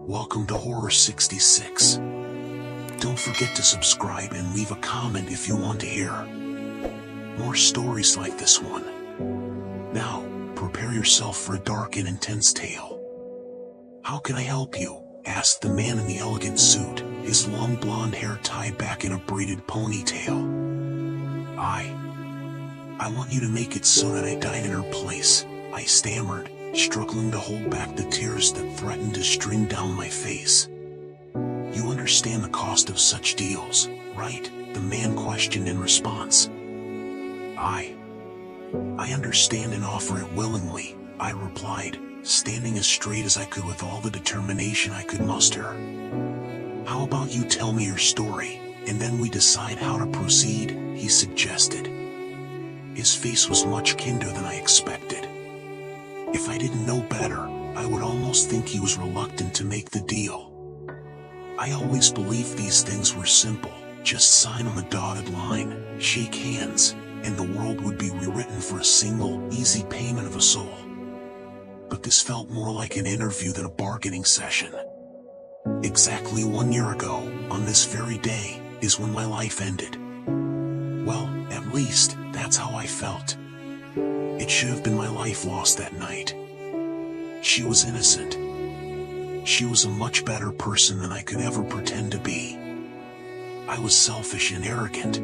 Welcome to Horror 66. Don't forget to subscribe and leave a comment if you want to hear more stories like this one. Now, prepare yourself for a dark and intense tale. "How can I help you?" asked the man in the elegant suit, his long blonde hair tied back in a braided ponytail. I want you to make it so that I died in her place," I stammered, struggling to hold back the tears that threatened to stream down my face. "You understand the cost of such deals, right?" the man questioned in response. I understand and offer it willingly," I replied, standing as straight as I could with all the determination I could muster. "How about you tell me your story, and then we decide how to proceed," he suggested. His face was much kinder than I expected. If I didn't know better, I would almost think he was reluctant to make the deal. I always believed these things were simple: just sign on the dotted line, shake hands, and the world would be rewritten for a single, easy payment of a soul. But this felt more like an interview than a bargaining session. Exactly 1 year ago, on this very day, is when my life ended. Well, at least, that's how I felt. It should have been my life lost that night. She was innocent. She was a much better person than I could ever pretend to be. I was selfish and arrogant.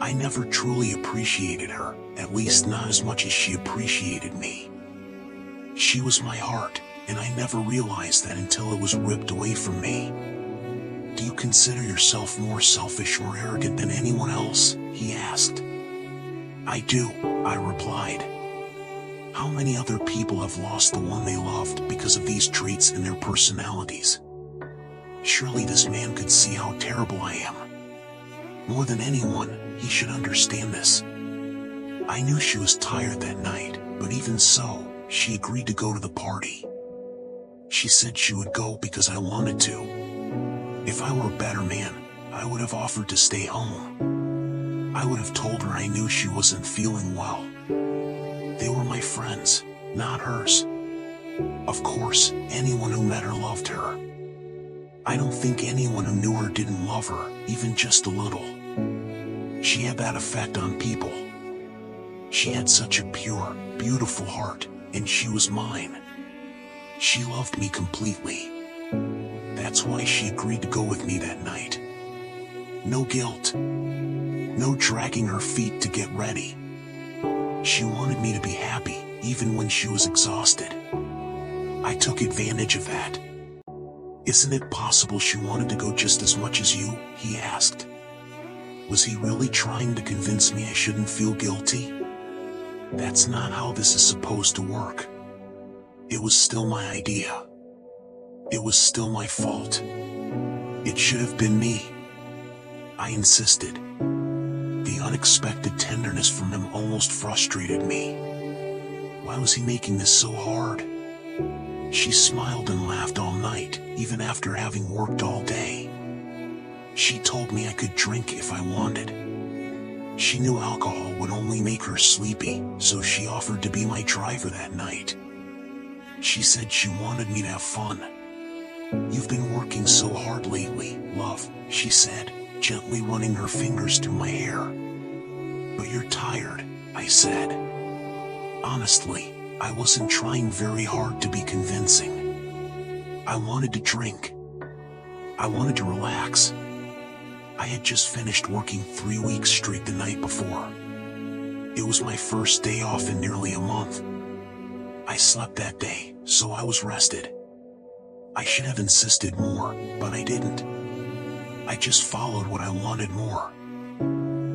I never truly appreciated her, at least not as much as she appreciated me. She was my heart, and I never realized that until it was ripped away from me. "Do you consider yourself more selfish or arrogant than anyone else?" he asked. "I do," I replied. "How many other people have lost the one they loved because of these traits in their personalities? Surely this man could see how terrible I am. More than anyone, he should understand this." I knew she was tired that night, but even so, she agreed to go to the party. She said she would go because I wanted to. If I were a better man, I would have offered to stay home. I would have told her I knew she wasn't feeling well. They were my friends, not hers. Of course, anyone who met her loved her. I don't think anyone who knew her didn't love her, even just a little. She had that effect on people. She had such a pure, beautiful heart, and she was mine. She loved me completely. That's why she agreed to go with me that night. No guilt. No dragging her feet to get ready. She wanted me to be happy, even when she was exhausted. I took advantage of that. "Isn't it possible she wanted to go just as much as you?" he asked. Was he really trying to convince me I shouldn't feel guilty? That's not how this is supposed to work. It was still my idea. It was still my fault. It should have been me. I insisted. The unexpected tenderness from him almost frustrated me. Why was he making this so hard? She smiled and laughed all night, even after having worked all day. She told me I could drink if I wanted. She knew alcohol would only make her sleepy, so she offered to be my driver that night. She said she wanted me to have fun. "You've been working so hard lately, love," she said, gently running her fingers through my hair. "But you're tired," I said. Honestly, I wasn't trying very hard to be convincing. I wanted to drink. I wanted to relax. I had just finished working 3 weeks straight the night before. It was my first day off in nearly a month. I slept that day, so I was rested. I should have insisted more, but I didn't. I just followed what I wanted more.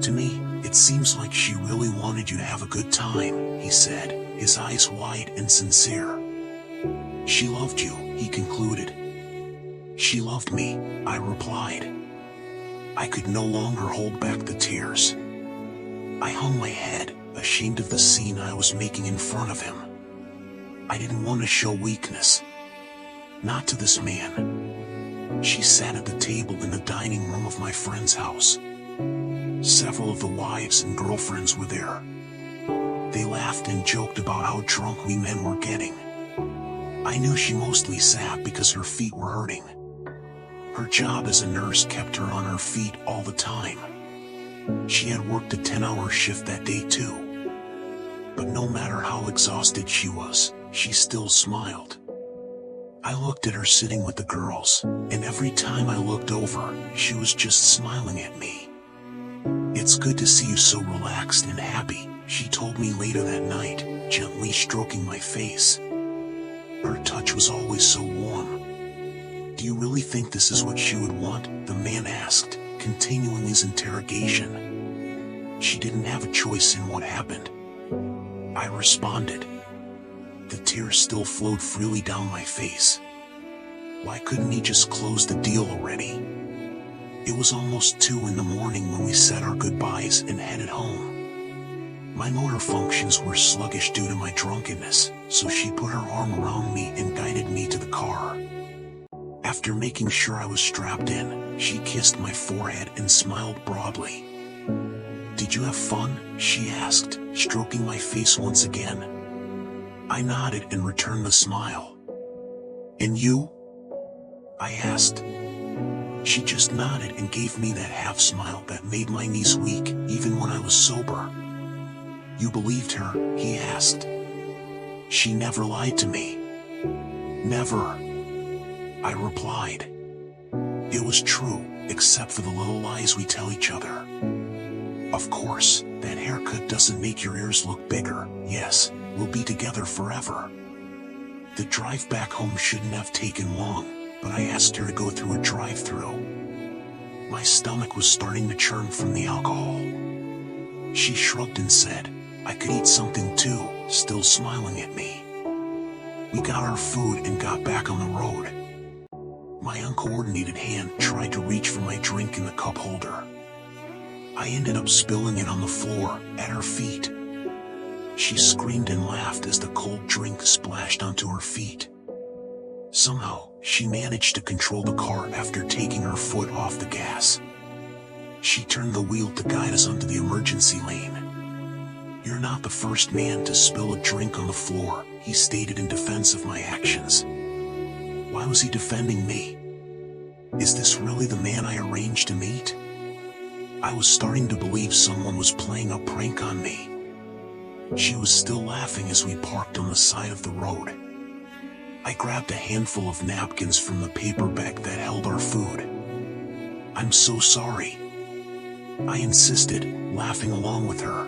"To me, it seems like she really wanted you to have a good time," he said, his eyes wide and sincere. "She loved you," he concluded. "She loved me," I replied. I could no longer hold back the tears. I hung my head, ashamed of the scene I was making in front of him. I didn't want to show weakness. Not to this man. She sat at the table in the dining room of my friend's house. Several of the wives and girlfriends were there. They laughed and joked about how drunk we men were getting. I knew she mostly sat because her feet were hurting. Her job as a nurse kept her on her feet all the time. She had worked a 10-hour shift that day too. But no matter how exhausted she was, she still smiled. I looked at her sitting with the girls, and every time I looked over, she was just smiling at me. "It's good to see you so relaxed and happy," she told me later that night, gently stroking my face. Her touch was always so warm. "Do you really think this is what she would want?" the man asked, continuing his interrogation. "She didn't have a choice in what happened," I responded. The tears still flowed freely down my face. Why couldn't he just close the deal already? It was almost 2 in the morning when we said our goodbyes and headed home. My motor functions were sluggish due to my drunkenness, so she put her arm around me and guided me to the car. After making sure I was strapped in, she kissed my forehead and smiled broadly. "Did you have fun?" she asked, stroking my face once again. I nodded and returned the smile. "And you?" I asked. She just nodded and gave me that half smile that made my knees weak, even when I was sober. "You believed her?" he asked. "She never lied to me." "Never," I replied. "It was true, except for the little lies we tell each other. Of course, that haircut doesn't make your ears look bigger. Yes, we'll be together forever." The drive back home shouldn't have taken long, but I asked her to go through a drive-thru. My stomach was starting to churn from the alcohol. She shrugged and said, I could eat something too, still smiling at me. We got our food and got back on the road. My uncoordinated hand tried to reach for my drink in the cup holder. I ended up spilling it on the floor, at her feet. She screamed and laughed as the cold drink splashed onto her feet. Somehow, she managed to control the car after taking her foot off the gas. She turned the wheel to guide us onto the emergency lane. "You're not the first man to spill a drink on the floor," he stated in defense of my actions. Why was he defending me? Is this really the man I arranged to meet? I was starting to believe someone was playing a prank on me. She was still laughing as we parked on the side of the road. I grabbed a handful of napkins from the paper bag that held our food. "I'm so sorry," I insisted, laughing along with her.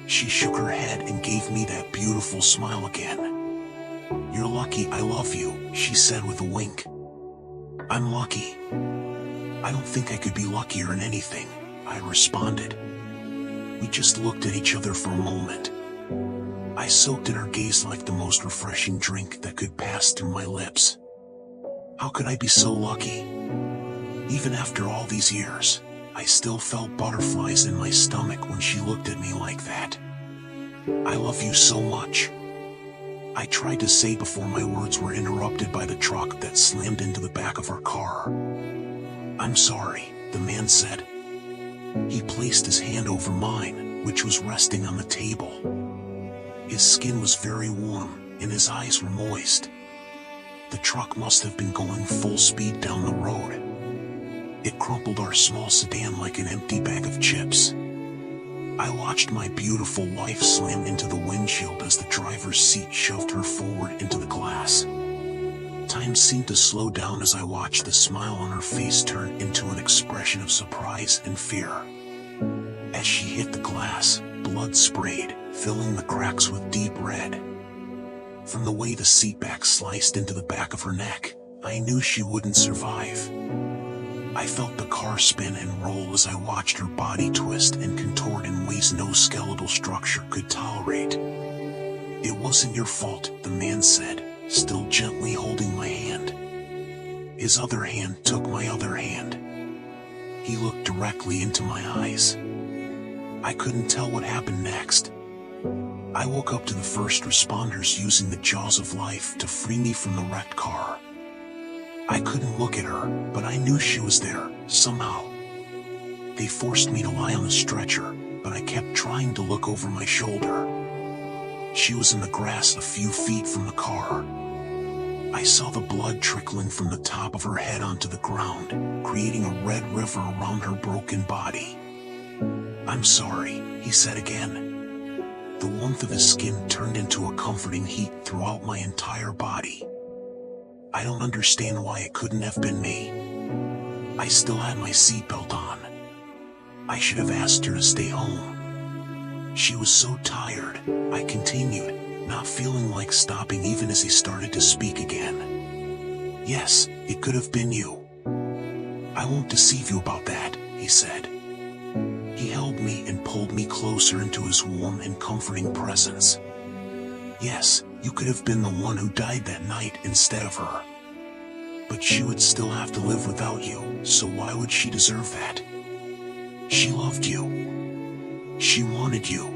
She shook her head and gave me that beautiful smile again. "You're lucky I love you," she said with a wink. "I'm lucky. I don't think I could be luckier in anything," I responded. We just looked at each other for a moment. I soaked in her gaze like the most refreshing drink that could pass through my lips. How could I be so lucky? Even after all these years, I still felt butterflies in my stomach when she looked at me like that. "I love you so much," I tried to say before my words were interrupted by the truck that slammed into the back of our car. "I'm sorry," the man said. He placed his hand over mine, which was resting on the table. His skin was very warm, and his eyes were moist. The truck must have been going full speed down the road. It crumpled our small sedan like an empty bag of chips. I watched my beautiful wife slam into the windshield as the driver's seat shoved her forward into the glass. Time seemed to slow down as I watched the smile on her face turn into an expression of surprise and fear. As she hit the glass, blood sprayed, filling the cracks with deep red. From the way the seatback sliced into the back of her neck, I knew she wouldn't survive. I felt the car spin and roll as I watched her body twist and contort in ways no skeletal structure could tolerate. "It wasn't your fault," the man said, still gently holding my hand. His other hand took my other hand. He looked directly into my eyes. I couldn't tell what happened next. I woke up to the first responders using the jaws of life to free me from the wrecked car. I couldn't look at her, but I knew she was there, somehow. They forced me to lie on the stretcher, but I kept trying to look over my shoulder. She was in the grass a few feet from the car. I saw the blood trickling from the top of her head onto the ground, creating a red river around her broken body. "I'm sorry," he said again. The warmth of his skin turned into a comforting heat throughout my entire body. I don't understand why it couldn't have been me. I still had my seatbelt on. I should have asked her to stay home. She was so tired, I continued, not feeling like stopping even as he started to speak again. "Yes, it could have been you. I won't deceive you about that," he said. He held me and pulled me closer into his warm and comforting presence. "Yes, you could have been the one who died that night instead of her. But she would still have to live without you, so why would she deserve that? She loved you. She wanted you.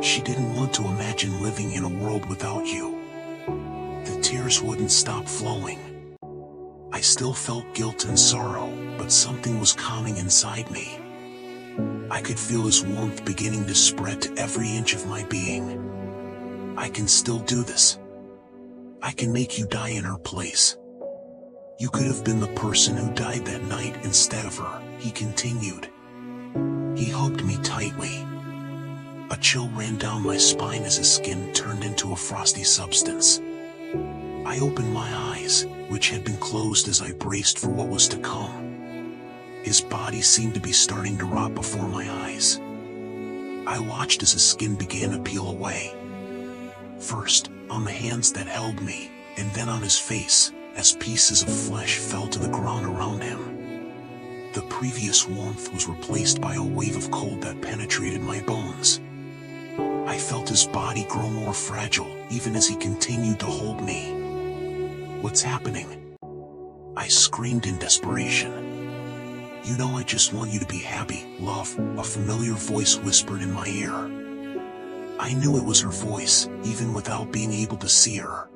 She didn't want to imagine living in a world without you." The tears wouldn't stop flowing. I still felt guilt and sorrow, but something was calming inside me. I could feel his warmth beginning to spread to every inch of my being. "I can still do this. I can make you die in her place. You could have been the person who died that night instead of her," he continued. He hugged me tightly. A chill ran down my spine as his skin turned into a frosty substance. I opened my eyes, which had been closed as I braced for what was to come. His body seemed to be starting to rot before my eyes. I watched as his skin began to peel away. First, on the hands that held me, and then on his face, as pieces of flesh fell to the ground around him. The previous warmth was replaced by a wave of cold that penetrated my bones. I felt his body grow more fragile, even as he continued to hold me. "What's happening?" I screamed in desperation. "You know I just want you to be happy, love," a familiar voice whispered in my ear. I knew it was her voice, even without being able to see her.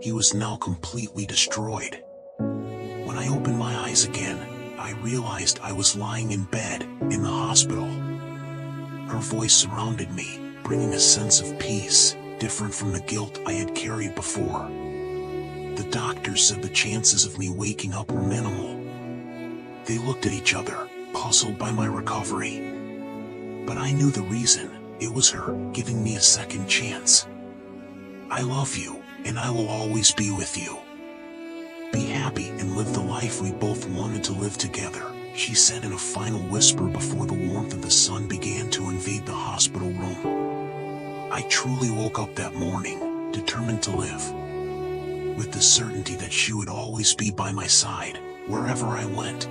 He was now completely destroyed. When I opened my eyes again, I realized I was lying in bed, in the hospital. Her voice surrounded me, bringing a sense of peace, different from the guilt I had carried before. The doctors said the chances of me waking up were minimal. They looked at each other, puzzled by my recovery. But I knew the reason. It was her, giving me a second chance. "I love you, and I will always be with you. Be happy and live the life we both wanted to live together," she said in a final whisper before the warmth of the sun began to invade the hospital room. I truly woke up that morning, determined to live, with the certainty that she would always be by my side, wherever I went.